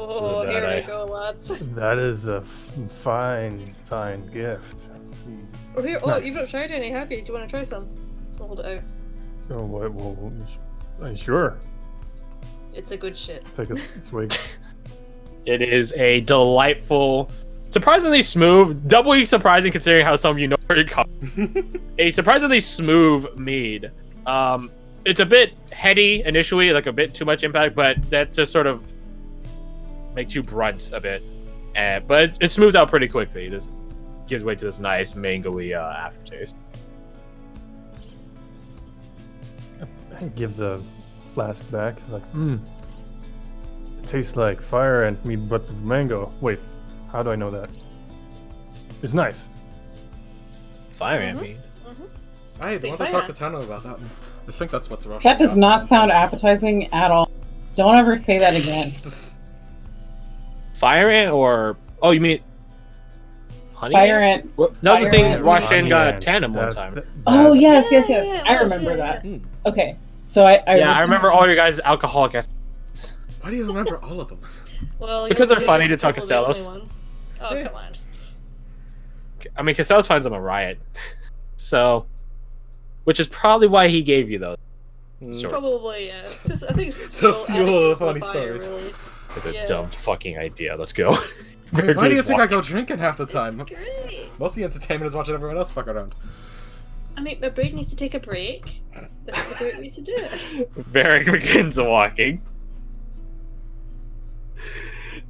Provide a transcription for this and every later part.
Oh, That here we I- go, lads. That is a fine gift. Oh, here. Oh, Nice. you've not tried any, have you? Do you want to try some? I'll hold it out. Oh, well, sure. It's a good shit. Take a swig. It is a delightful, surprisingly smooth, doubly surprising considering how some of you know where it comes. A surprisingly smooth mead. It's a bit heady initially, like a bit too much impact, but that just sort of makes you brunt a bit. But it smooths out pretty quickly. This gives way to this nice mangoey aftertaste. I give the flask back. It's like, it tastes like fire ant meat, but with mango. Wait, how do I know that? It's nice. Fire ant mead. I Big want to fan. talk to Tano about that. I think that's what's Russian. That does not sound appetizing at all. Don't ever say that again. Fire ant or... Oh, you mean... Honey Fire ant. Well, that was the Fire thing ant. Roshan Honey got a ant. tandem one That's time. Oh, yes. Yeah, I yeah, remember yeah. that. Okay, so I Yeah, I remember all your guys' alcoholic ass. Why do you remember all of them? Well, Because you're they're funny to probably the Costellos. only one. Oh, Yeah. come on. I mean, Castells finds him a riot. So... Which is probably why he gave you those. Story. Probably, yeah. Just, I think it's just To fuel fuel adding the to funny fire, stories. Really. It's a Yeah. dumb fucking idea. Let's go. Why do you think I go drinking half the time? It's great. Most of the entertainment is watching everyone else fuck around. I mean, my brain needs to take a break. This is a great way to do it. Varric begins walking.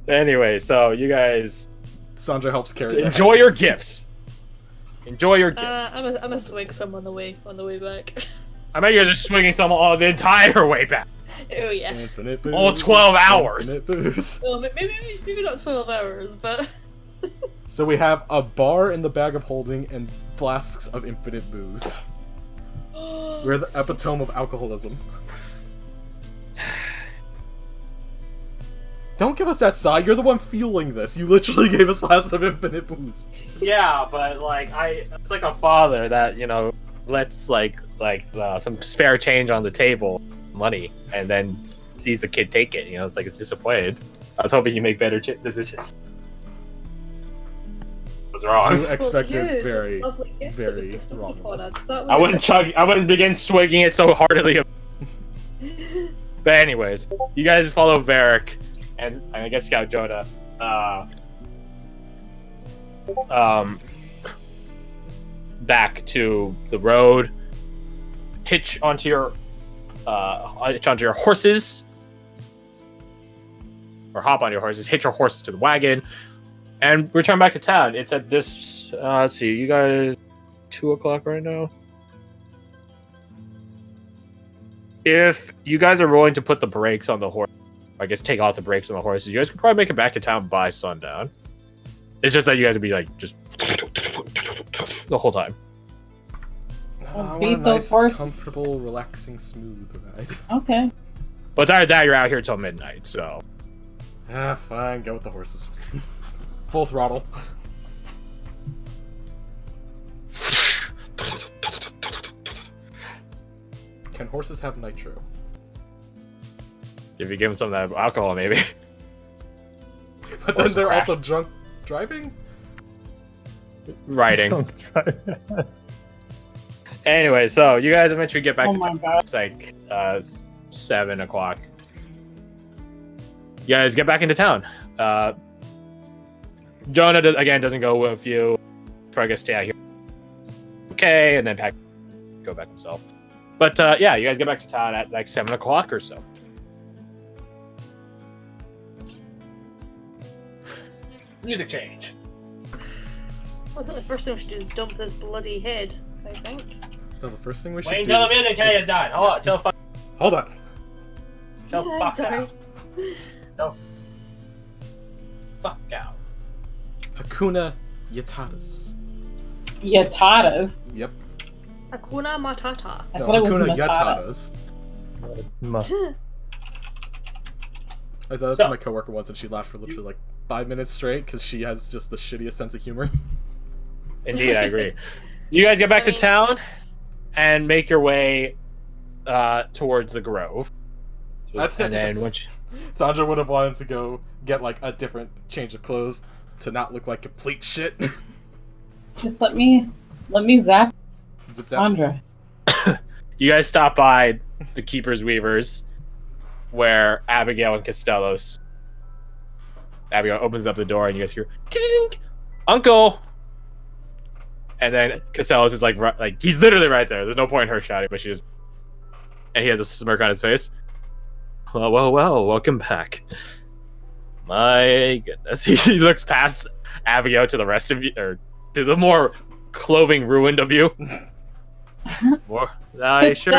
Anyway, so you guys Sandra helps carry that. enjoy your gifts. Enjoy your gifts. I'm a swig some on the way back. I bet you're just swinging some all the entire way back. Oh yeah. Infinite booze. All 12 hours. Infinite booze. Well, maybe not 12 hours, but So we have a bar in the bag of holding and flasks of infinite booze. We're the epitome of alcoholism. Don't give us that side. You're the one fueling this. You literally gave us flasks of infinite booze. Yeah, but like it's like a father that lets some spare change on the table, money, and then sees the kid take it. It's like it's disappointed. I was hoping you make better decisions. Was wrong. You expected Well, very, lovely gift that was very bestowed wrong. upon us. That I was- wouldn't begin swigging it so heartily. But anyways, you guys follow Varric and I guess Scout Jonah. Back to the road. Hitch onto your horses, or hop on your horses. Hitch your horses to the wagon, and return back to town. It's at this. Let's see, you guys. 2:00 right now. If you guys are willing to put the brakes on the horse, I guess take off the brakes on the horses, you guys could probably make it back to town by sundown. It's just that you guys would be like just the whole time. I want beat a those nice, horses. comfortable, relaxing, smooth ride. Okay. But it's either that or you're out here till midnight, so. Ah, fine. Go with the horses. Full throttle. Can horses have nitro? If you give them some of that alcohol, maybe. But then Horse they're crash. also drunk driving? Riding. Don't try that. Anyway, so you guys eventually get back Oh to my town. god. It's like 7 o'clock. You guys get back into town. Jonah doesn't go with you. Probably gonna stay out here. Okay, and then go back himself. But yeah, you guys get back to town at like 7 o'clock or so. Music change. I think the first thing we should do is dump this bloody head, I think. No, the first thing we should Wait do... until the music change is done. Hold on, Hold on. fuck Sorry. out. Fuck out. Hakuna Yatatas. Yatatas. Yep. Hakuna Matata. I No, thought it was Hakuna Matata. Yatatas. It's mu- I thought that So- to my coworker once and she laughed for literally like 5 minutes straight because she has just the shittiest sense of humor. Indeed, I agree. You guys get back to town and make your way towards the Grove. That's and then once Sandra would have wanted to go get like a different change of clothes to not look like complete shit. Just let me zap Zip zap. Sandra. You guys stop by the Keeper's Weavers, where Abigail and Costellos. Abigail opens up the door, and you guys hear, "Tink, Uncle!" And then Costellos is like he's literally right there. There's no point in her shouting, but she just, and he has a smirk on his face. Well, welcome back. My goodness. He looks past Abigail to the rest of you, or to the more clothing ruined of you. I assure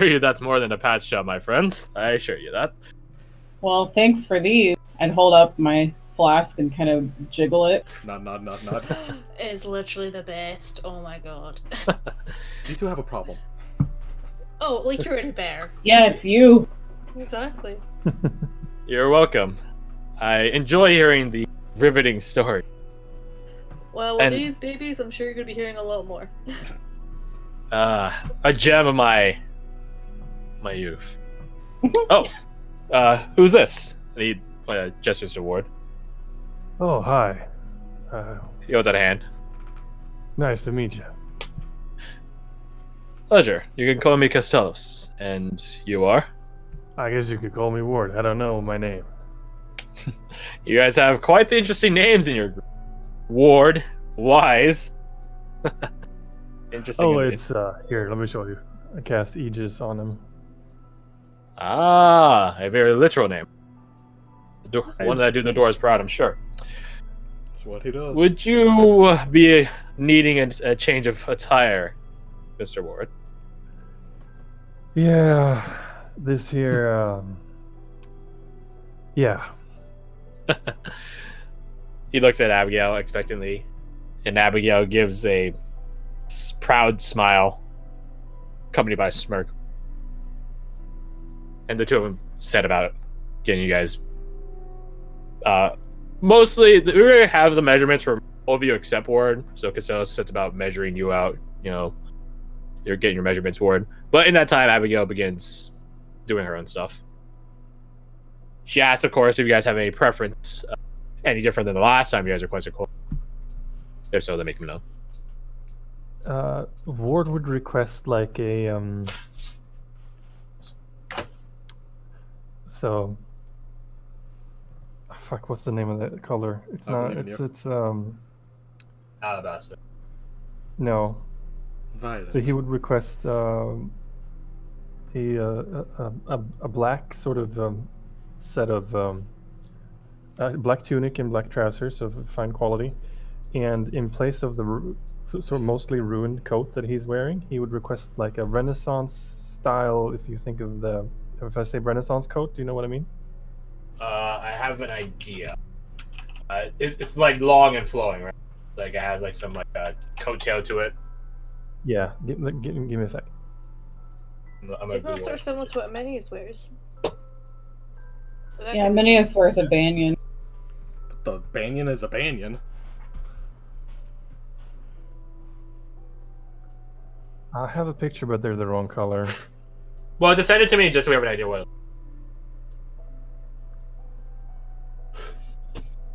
you that's more than a patch job, my friends. I assure you that. Well, thanks for these. I'd hold up my flask and kind of jiggle it. Nod. It's literally the best. Oh my god. You two have a problem. Oh, like you're in a bear. Yeah, it's you. Exactly. You're welcome. I enjoy hearing the riveting story. Well, with And- these babies, I'm sure you're going to be hearing a lot more. A gem of my youth. Oh, who's this? And he gestures to Ward. Oh, hi. He holds out a hand. Nice to meet you. Pleasure. You can call me Costellos. And you are? I guess you could call me Ward. I don't know my name. You guys have quite the interesting names in your group. Ward, Wise. Interesting. Oh, indeed. it's here. Let me show you. I cast Aegis on him. Ah, a very literal name. One that I do the doors proud, I'm sure. That's what he does. Would you be needing a change of attire, Mr. Ward? Yeah, this here. Yeah. He looks at Abigail expectantly, and Abigail gives a proud smile, accompanied by a smirk. And the two of them set about getting you guys. Mostly, we already have the measurements for all of you except Ward, so Costello sets about measuring you out. You know, you're getting your measurements, Ward. But in that time, Abigail begins doing her own stuff. She asks, of course, if you guys have any preference, any different than the last time you guys requested call. If so, then make them know. Ward would request like a So, fuck. What's the name of that color? It's I not. believe in It's Alabaster. no. Violet. So he would request a black sort of set of black tunic and black trousers of fine quality, and in place of the sort of mostly ruined coat that he's wearing, he would request like a Renaissance style. If you think of if I say Renaissance coat, do you know what I mean? I have an idea. It's like long and flowing, right? Like it has like some like coattail to it. Yeah. Give me a sec. I'm gonna Isn't that Google sort it. of similar to what Minius wears? Yeah, Minius wears a banyan. But the banyan is a banyan. I have a picture, but they're the wrong color. Well, just send it to me just so we have an idea what.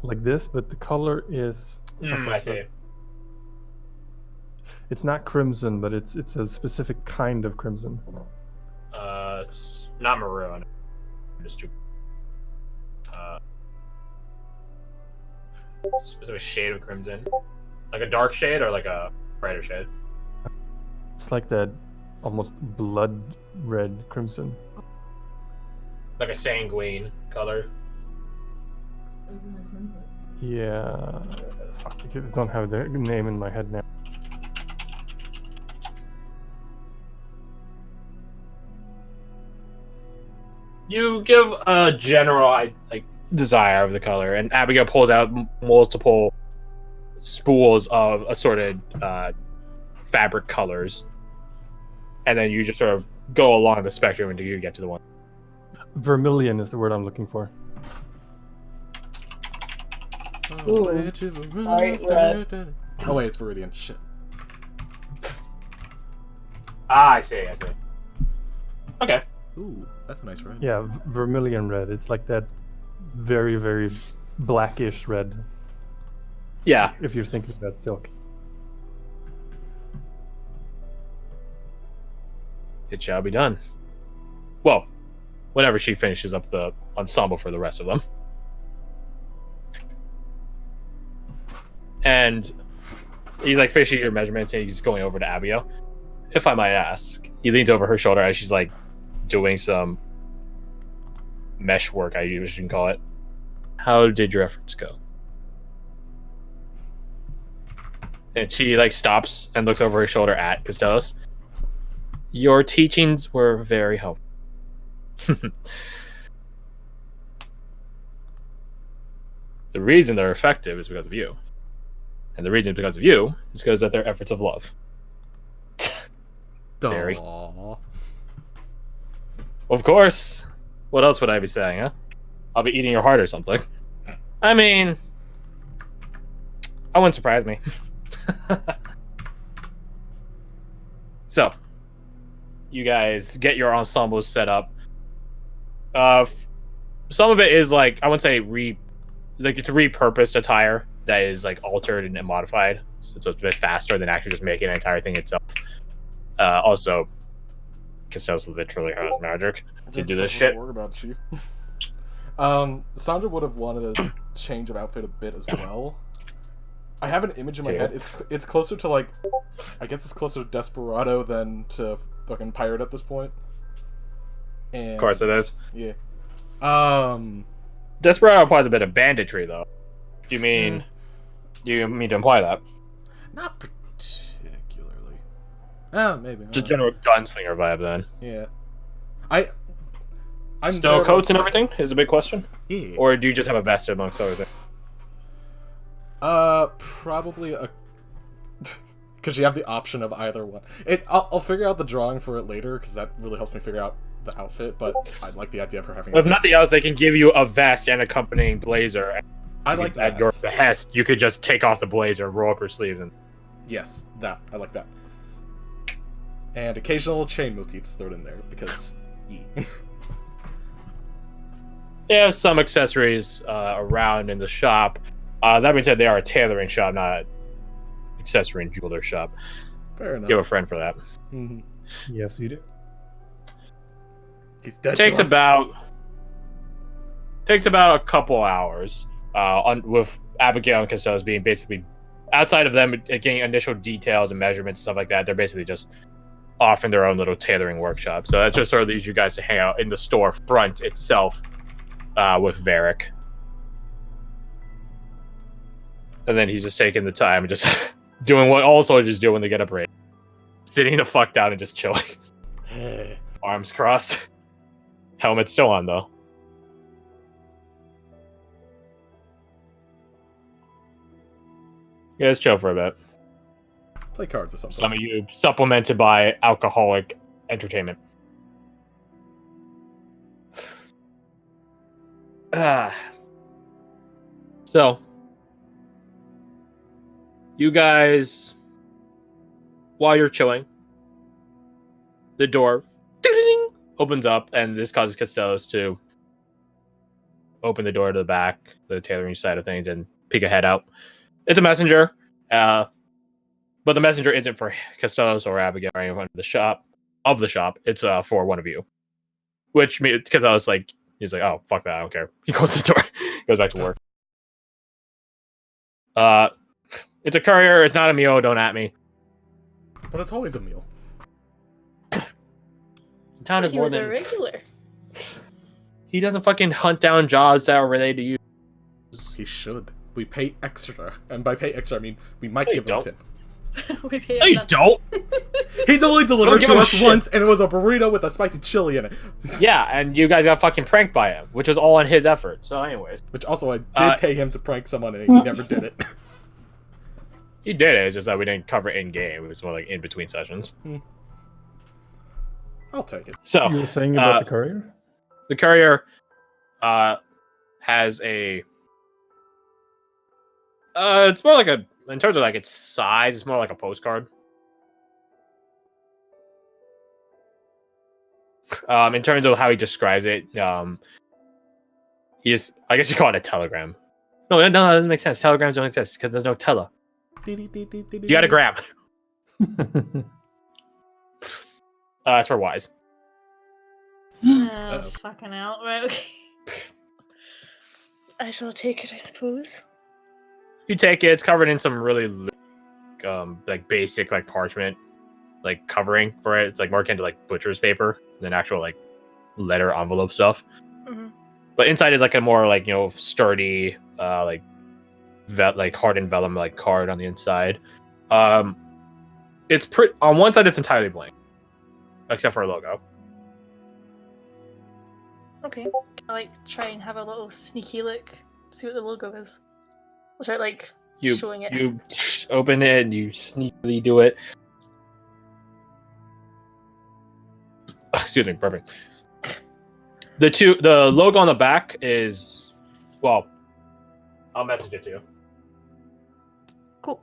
Like this, but the color is. I see. It's not crimson, but it's a specific kind of crimson. It's not maroon. Just too. Specific shade of crimson, like a dark shade or like a brighter shade. It's like that almost blood red crimson. Like a sanguine color. Yeah. Fuck, I don't have the name in my head now. You give a general like desire of the color, and Abigail pulls out multiple spools of assorted fabric colors, and then you just sort of go along the spectrum until you get to the one. Vermilion is the word I'm looking for. Ooh. Sorry, red. Oh wait, it's Viridian. Shit. Ah, I see. Okay. Ooh, that's a nice red. Yeah, vermilion red. It's like that very, very blackish red, Yeah. if you're thinking about silk. It shall be done. Well, whenever she finishes up the ensemble for the rest of them. And he's like finishing your measurements and he's going over to Abigail. If I might ask, he leans over her shoulder as she's like doing some mesh work, I usually call it. How did your efforts go? And she like stops and looks over her shoulder at Costellos. Your teachings were very helpful. The reason they're effective is because of you. And the reason because of you is because that they're efforts of love. Very. Aww. Of course. What else would I be saying, huh? I'll be eating your heart or something. I mean, that wouldn't surprise me. So, you guys get your ensembles set up. Some of it is like, I wouldn't say it's a repurposed attire that is like altered and modified, so it's a bit faster than actually just making an entire thing itself. Also, Castells literally has magic to do this shit. Worry about Chief. Sandra would have wanted a change of outfit a bit as well. I have an image in my head. It's closer to like, I guess it's closer to Desperado than to fucking pirate at this point. And, Of course it is. Yeah. Desperado applies a bit of banditry, though. Do you mean to imply that? Not particularly. Maybe. Just general gunslinger vibe, then. Yeah. I'm Snow coats and everything is a big question? Yeah. Or do you just have a vest amongst other things? Probably a... Because you have the option of either one. I'll figure out the drawing for it later, because that really helps me figure out the outfit, but I like the idea of her having If nothing else, they can give you a vest and accompanying blazer. I like that. At your behest, you could just take off the blazer, roll up your sleeves, and... Yes, that. I like that. And occasional chain motifs thrown in there, because... They some accessories around in the shop. That being said, they are a tailoring shop, not an accessory and jeweler shop. Fair enough. You have a friend for that. Mm-hmm. Yes, you do. He's dead. Takes about a couple hours. With Abigail and Castells being basically outside of them getting initial details and measurements and stuff like that. They're basically just off in their own little tailoring workshop. So that just sort of leaves you guys to hang out in the store front itself with Varric. And then he's just taking the time and just doing what all soldiers do when they get a break. Sitting the fuck down and just chilling. Arms crossed. Helmet still on, though. You guys chill for a bit. Play cards or something. Some of you supplemented by alcoholic entertainment. So, you guys, while you're chilling, the door opens up, and this causes Castellos to open the door to the back, the tailoring side of things, and peek a head out. It's a messenger, but the messenger isn't for Castellos or Abigail or anyone in the shop. It's for one of you. Which means Castellos he's like, oh fuck that, I don't care. He closes the door, goes back to work. It's a courier. It's not a meal. Don't at me. But it's always a meal. Town is He more was than a regular. He doesn't fucking hunt down jobs that are related to you. He should. We pay extra, and by pay extra, I mean we might No, give him a tip. We pay No, him you nothing. don't. He's only delivered give to a us shit. once, and it was a burrito with a spicy chili in it. Yeah, and you guys got fucking pranked by him, which was all on his effort. So, anyways, Which also I did pay him to prank someone, and he never did it. he did it. It's just that we didn't cover in game. It was more like in between sessions. I'll take it. So You were saying about the courier? the courier has a. It's more like in terms of its size, it's more like a postcard. In terms of how he describes it, he's, I guess you call it a telegram. No, that doesn't make sense. Telegrams don't exist because there's no tele. You got a gram. That's for wise. Oh, fucking hell. Right, okay. I shall take it, I suppose. You take it. It's covered in some really like basic like parchment like covering for it. It's like more akin to like butcher's paper than actual like letter envelope stuff. Mm-hmm. But inside is like a more like, you know, sturdy like like hardened vellum like card on the inside. It's pretty on one side. It's entirely blank except for a logo. Okay. Can I like try and have a little sneaky look, see what the logo is? Without like showing it. You open it and you sneakily do it. Excuse me, perfect. The logo on the back is, well, I'll message it to you. Cool.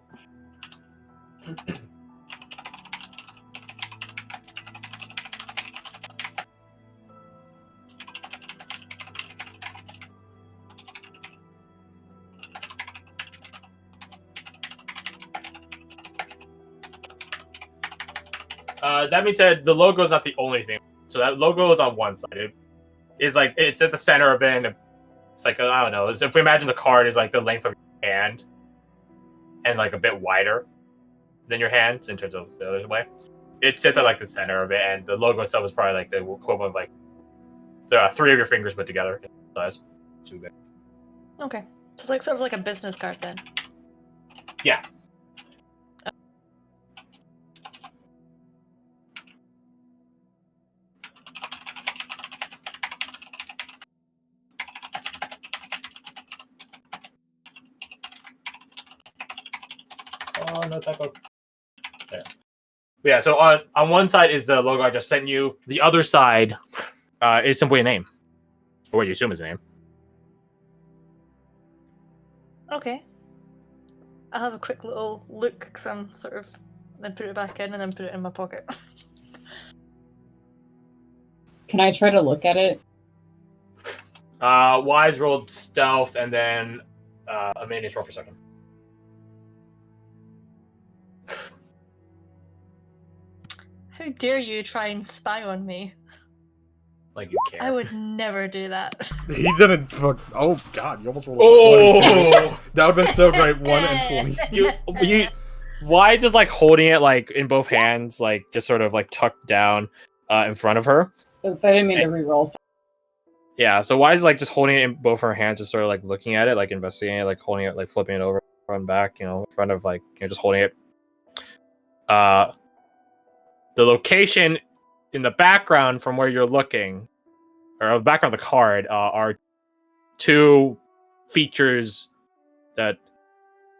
That being said, the logo is not the only thing. So that logo is on one side. It's like it's at the center of it. And it's like, I don't know. If we imagine the card is like the length of your hand and like a bit wider than your hand in terms of the other way. It sits at like the center of it, and the logo itself is probably like the equivalent of like the 3 of your fingers put together in size. Too big. Okay. So it's like sort of like a business card then. Yeah. Oh, no typo. There. Yeah, so on one side is the logo I just sent you. The other side is simply a name. Or what you assume is a name. Okay. I'll have a quick little look because I'm sort of then put it back in and then put it in my pocket. Can I try to look at it? Wise rolled stealth and then a manus roll per second. How dare you try and spy on me? Like you care. I would never do that. He didn't fuck. Oh god, you almost rolled a Oh! 22. That would have been so great. 1 and 20. you Wise is like holding it like in both hands, like just sort of like tucked down in front of her. Oops, I didn't mean to reroll. Yeah, so Wise is like just holding it in both her hands, just sort of like looking at it, like investigating it, like holding it, like flipping it over front and back, you know, in front of like, you know, just holding it. The location in the background from where you're looking, or the background of the card, are 2 features that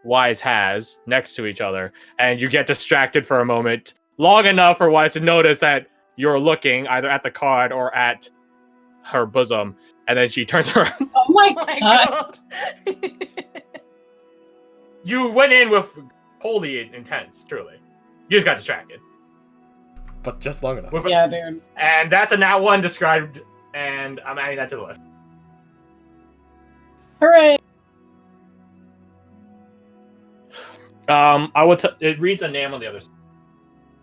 Wise has next to each other, and you get distracted for a moment, long enough for Wise to notice that you're looking either at the card or at her bosom, and then she turns around. Oh my Oh my god! god. You went in with holy intense, truly. You just got distracted. But just long enough. Yeah, dude. And that's a nat 1 described, and I'm adding that to the list. Hooray! I would. It reads a name on the other side.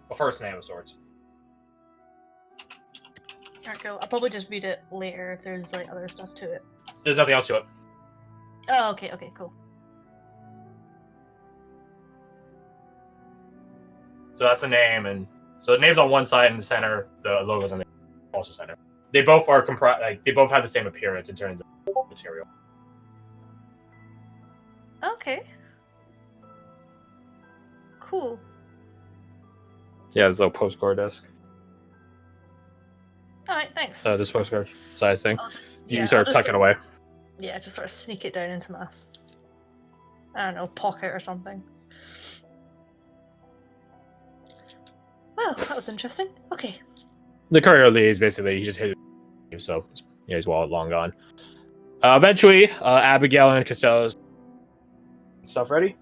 A first name of sorts. Alright, cool. I'll probably just read it later if there's like other stuff to it. There's nothing else to it. Oh, okay, cool. So that's the name, and so the name's on one side in the center. The logo's on the also center. They both are they both have the same appearance in terms of material. Okay. Cool. Yeah, there's a little postcard desk. Alright, thanks. This postcard size thing. You I'll start just tucking away. Yeah, just sort of sneak it down into my, I don't know, pocket or something. Well, that was interesting. Okay. The courier leaves, basically. He just hit it, so yeah, his wallet long gone. Eventually, Abigail and Costello's stuff ready.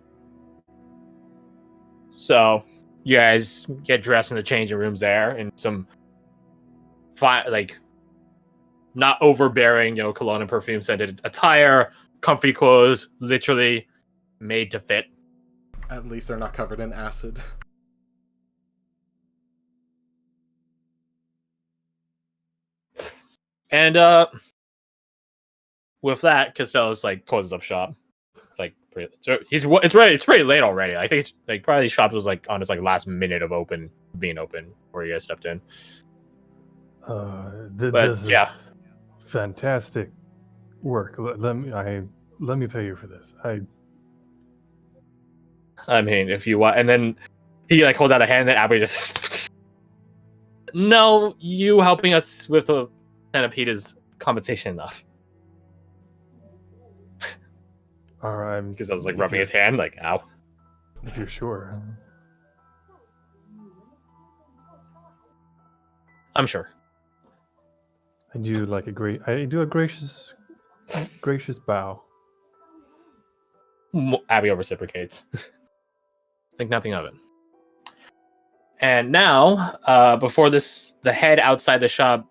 So you guys get dressed in the changing rooms there in some like not overbearing, cologne and perfume scented attire, comfy clothes, literally made to fit. At least they're not covered in acid. And with that, Costello's like closes up shop. It's like it's ready. It's pretty late already. I think it's like probably shop was like on its like last minute of being open before you guys stepped in. This yeah. is fantastic work. Let me pay you for this. I mean, if you want, and then he like holds out a hand, and Abby just no, you helping us with the centipede is compensation enough. All right, Because I was like rubbing his hand, like ow. If you're sure. I'm sure. I do a gracious bow. Abby reciprocates. Think nothing of it. And now, before the head outside the shop,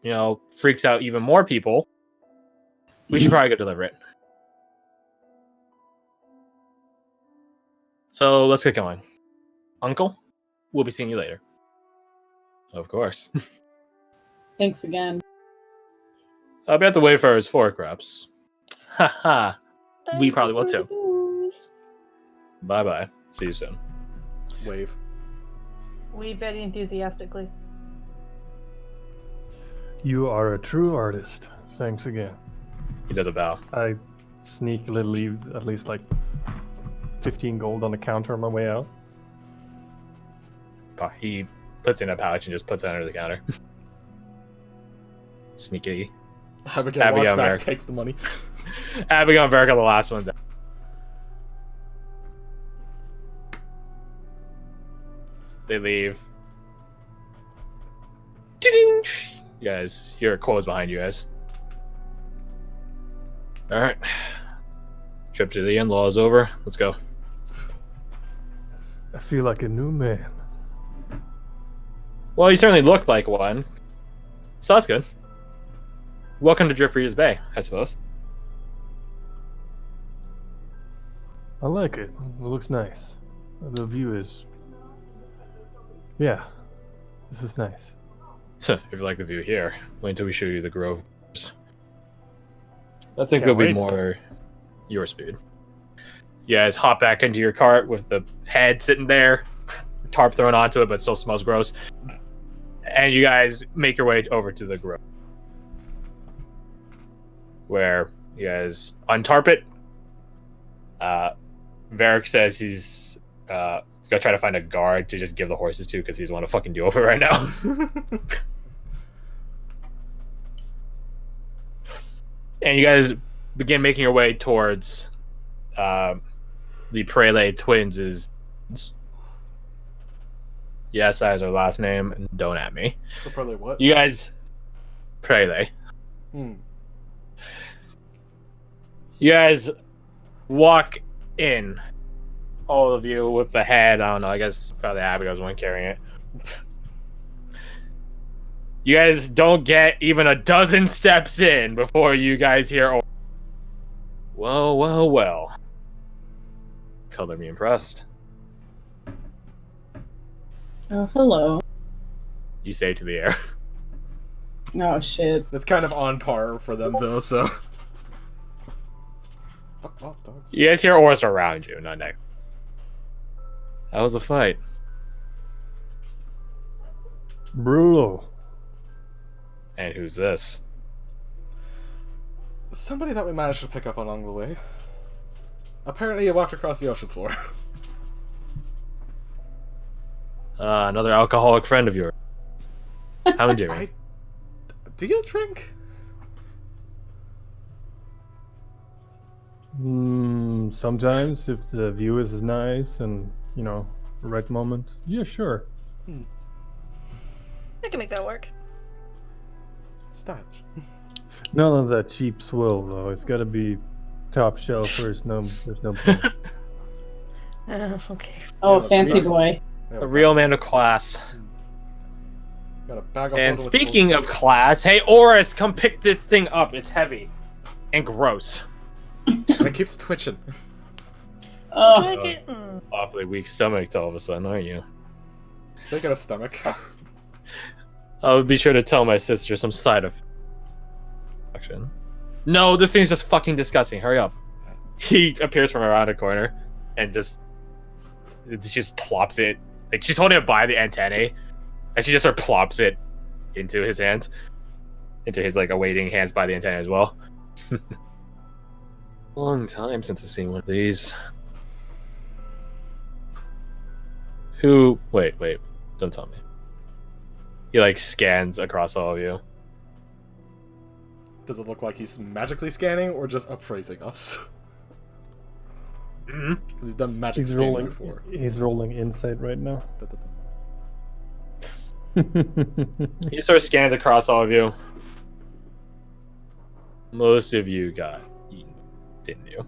freaks out even more people, we should probably go deliver it. So let's get going. Uncle, we'll be seeing you later. Of course. Thanks again. I'll be at the Wayfarer's Fork, perhaps. Haha. We probably will too. Bye-bye. See you soon. Wave. We very enthusiastically. You are a true artist. Thanks again. He does a bow. I sneakily leave at least like 15 gold on the counter on my way out. He puts in a pouch and just puts it under the counter. Sneaky. Abigail walks back, takes the money. Abigail and Varric are the last ones. They leave. Ding! You guys hear Cole's behind you guys. Alright. Trip to the in-law is over. Let's go. I feel like a new man. Well, you certainly look like one. So that's good. Welcome to Driftreader's Bay, I suppose. I like it. It looks nice. The view is... Yeah. This is nice. So, if you like the view here, wait until we show you the Grove. I think Can't it'll be wait. more your speed. You guys hop back into your cart with the head sitting there, tarp thrown onto it, but still smells gross. And you guys make your way over to the Grove, where you guys untarp it. Varric says he's gonna try to find a guard to just give the horses to because he's want to fucking deal with it right now. And you guys begin making your way towards the Prele twins'. Yes, that is her last name. And don't at me. Probably what? You guys, Prele. Hmm. You guys walk in. All of you with the head. I don't know. I guess probably Abigail's the one carrying it. You guys don't get even a dozen steps in before you guys hear. Oh, well, well, well. Color me impressed. Oh, hello. You say to the air. Oh, shit. That's kind of on par for them, though, so... Fuck off, dog. You guys hear Oris around you, not next. That was a fight. Brutal. And who's this? Somebody that we managed to pick up along the way. Apparently he walked across the ocean floor. Another alcoholic friend of yours. How am I doing? Do you drink? Sometimes, if the view is nice and, right moment. Yeah, sure. I can make that work. Statch. None of that cheap swill, though. It's got to be top shelf or there's no point. Okay. Oh, Yeah, fancy yeah. boy. A real man of class. Got a bag of And holding with speaking of class, hey Oris, come pick this thing up. It's heavy and gross. It keeps twitching. Oh, Dragon. Awfully weak stomach all of a sudden, aren't you? Speaking of stomach, I'll be sure to tell my sister some side effects. No, this thing's just fucking disgusting. Hurry up. He appears from around a corner and just plops it. Like, she's holding it by the antennae, and she just sort of plops it into his hands. Into his, like, awaiting hands by the antenna as well. Long time since I've seen one of these. Who... Wait. Don't tell me. He, like, scans across all of you. does it look like he's magically scanning or just appraising us? Mm-hmm. Because he's done magic He's scanning rolling. before. He's rolling insight right now. He sort of scans across all of you. Most of you got eaten, didn't you?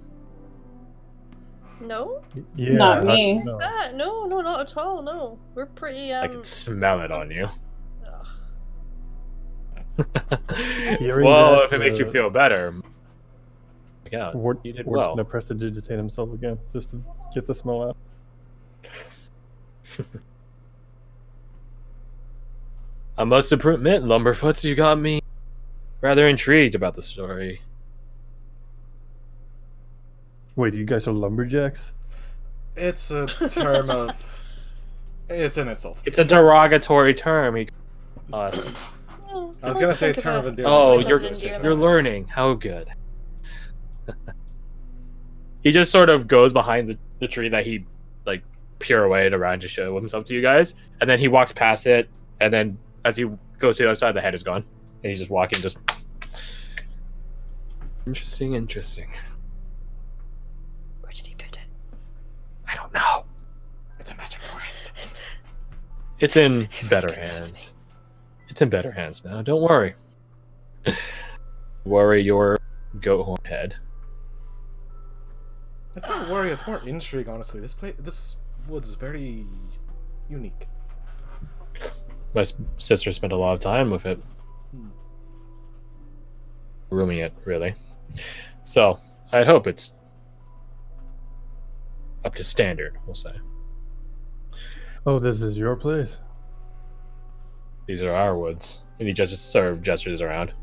No? Yeah, Not me. no. No, not at all. No, we're pretty. I can smell it on you. ugh. Hearing Well, that, if it makes you feel better. Yeah, Ward, you did Ward's well. gonna prestidigitate himself again just to get the smell out. I must admit, Lumberfoots, you got me rather intrigued about the story. Wait, you guys are lumberjacks? It's a term of... It's an insult. It's a derogatory term. Us. Oh, I was like gonna to say think term of about- endearment. Oh, Like you're as endearment. you're learning. How good. He just sort of goes behind the tree that he like pirouetted around to show himself to you guys, and then he walks past it, and then as he goes to the other side, the head is gone, and he's just walking. Just interesting. Where did he put it? I don't know. It's a magic forest. It's in It better concerns hands. It's in better hands now. Don't worry. Worry your goat horn head. It's not worry, it's more intrigue, honestly. This woods very unique. My sister spent a lot of time with it. Rooming it, really. So, I hope it's up to standard, we'll say. Oh, this is your place? These are our woods. And he just sort of gestures around.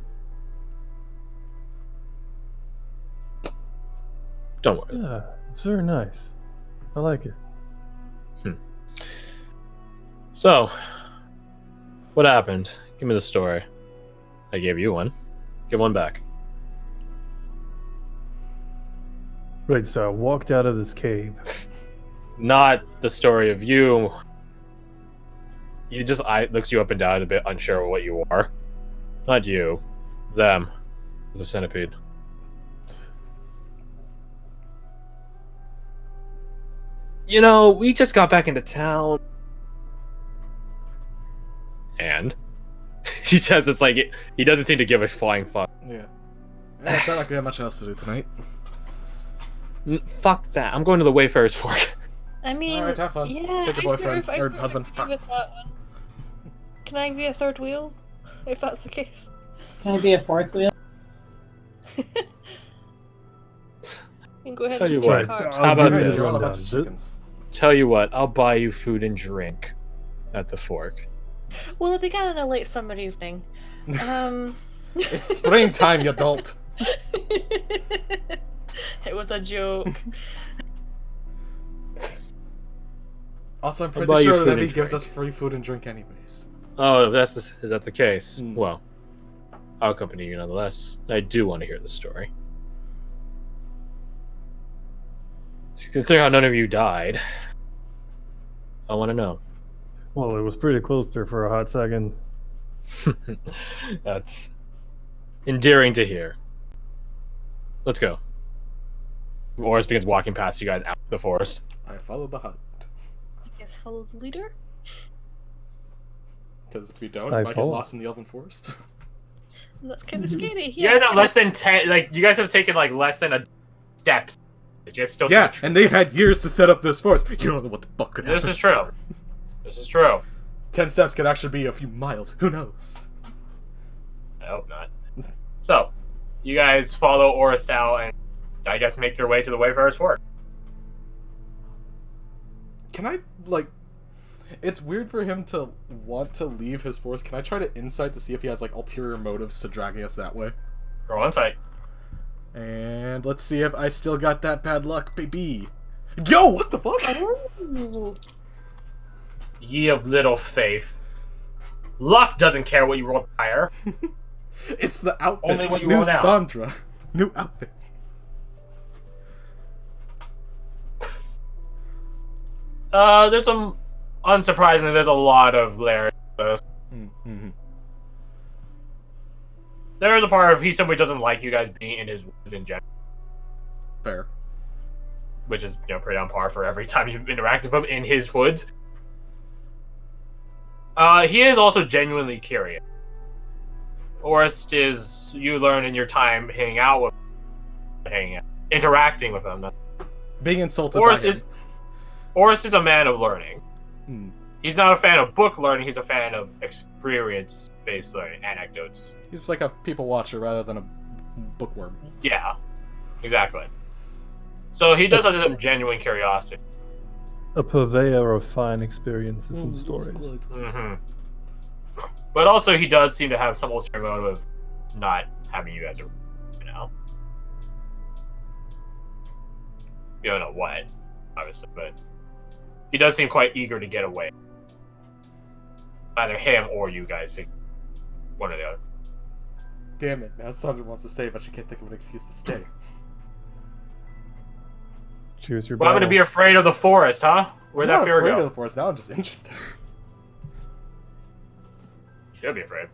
Don't worry. Yeah, it's very nice. I like it. So, what happened? Give me the story. I gave you one. Give one back. Right, so I walked out of this cave. Not the story of you. He just looks you up and down a bit unsure of what you are. Not you. Them. The centipede. You know, we just got back into town. And? He says it's like, he doesn't seem to give a flying fuck. Yeah. It's not like we have much else to do tonight. Fuck that. I'm going to the Wayfarer's Fork. I mean, Alright, have fun. yeah. Take your I boyfriend, sort of- I or sort of husband. agree with that one. Can I be a third wheel, if that's the case? Can I be a fourth wheel? You can go ahead Tell and you speak what, card. How about You guys this? are all a Rundown. bunch of chickens. Tell you what, I'll buy you food and drink at the fork. Well, it began on a late summer evening. It's springtime, you dolt. It was a joke. Also, I'm I'll pretty buy you sure food that and he gives drink. us free food and drink anyways. Oh, is that the case? Hmm. Well, I'll accompany you nonetheless. I do want to hear the story. Considering how none of you died, I want to know. Well, it was pretty close there for a hot second. That's endearing to hear. Let's go. Oris begins walking past you guys out the forest. I follow the hunt. I guess follow the leader. Because if we don't, I we might get follow. lost in the elven forest. That's kind of scary. You guys have less than 10, like, you guys have taken, like, less than a steps. You guys still Yeah, and they've had years to set up this forest. You don't know what the fuck could happen. This is true. This is true. 10 steps could actually be a few miles. Who knows? I hope not. So, you guys follow Oristal and I guess make your way to the Wayfarer's Fork. Can I, like... It's weird for him to want to leave his force. Can I try to insight to see if he has, like, ulterior motives to dragging us that way? Roll insight. And let's see if I still got that bad luck, baby. Yo, what the fuck? Ooh. Ye of little faith. Luck doesn't care what you roll higher. It's the outfit. Only what you New roll now. Sandra. New outfit. There's some... Unsurprisingly, there's a lot of layers to this. Mm-hmm. There is a part of he simply doesn't like you guys being in his woods in general. Fair. Which is, pretty on par for every time you interact with him in his woods. He is also genuinely curious. Orist is, you learn in your time interacting with him. Being insulted Orist by him. Orist is a man of learning. Hmm. He's not a fan of book learning, he's a fan of experience-based learning, anecdotes. He's like a people watcher rather than a bookworm. Yeah, exactly. So he does have some genuine curiosity. A purveyor of fine experiences and stories. Mm-hmm. But also, he does seem to have some ulterior motive of not having you guys around, You don't know what, obviously, but he does seem quite eager to get away. Either him or you guys, one or the other. Damn it, now Sandra wants to stay, but she can't think of an excuse to stay. Choose your Well, I'm going to be afraid of the forest, huh? Where'd that I'm fear not afraid go? of the forest, now I'm just interested. Should be afraid.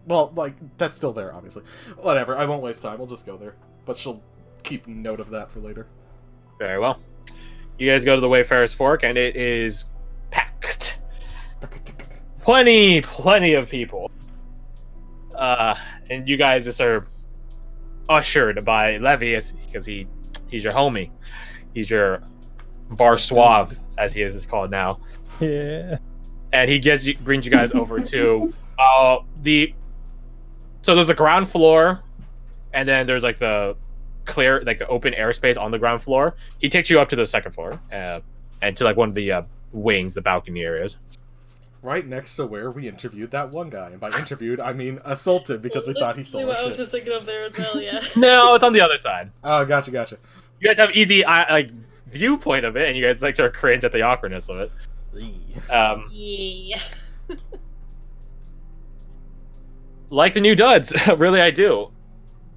Well, like, that's still there, obviously. Whatever, I won't waste time, we'll just go there. But she'll keep note of that for later. Very well. You guys go to the Wayfarer's Fork, and it is packed. Plenty of people. And you guys are ushered by Levy because he's your homie. He's your bar suave, as he is called now. Yeah. And he brings you guys over to so there's a ground floor, and then there's like the clear, like the open airspace on the ground floor. He takes you up to the second floor, and to like one of the wings, the balcony areas. Right next to where we interviewed that one guy. And by interviewed, I mean assaulted, because we thought he stole What our I was shit. just thinking of there as well, yeah. No, it's on the other side. Oh, gotcha. You guys have easy viewpoint of it, and you guys like sort of cringe at the awkwardness of it. Yeah. Like the new duds, really I do.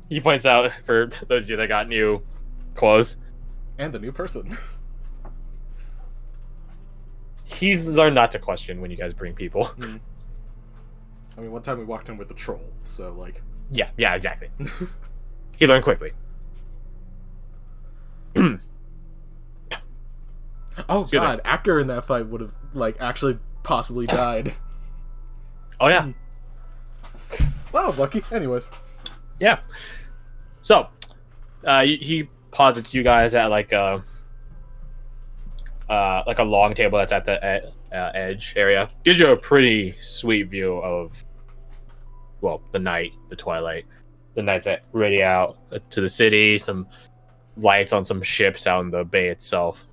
He points out for those of you that got new clothes. And the new person. He's learned not to question when you guys bring people. I mean, one time we walked in with the troll, so, like... Yeah, exactly. He learned quickly. Oh, Excuse God, Acker in that fight would have, like, actually possibly died. Oh, yeah. Well, I was lucky. Anyways. Yeah. So, he posits you guys at like a long table that's at the edge area. Gives you a pretty sweet view of, well, the night, the twilight, the nights that ready out to the city. Some lights on some ships out in the bay itself.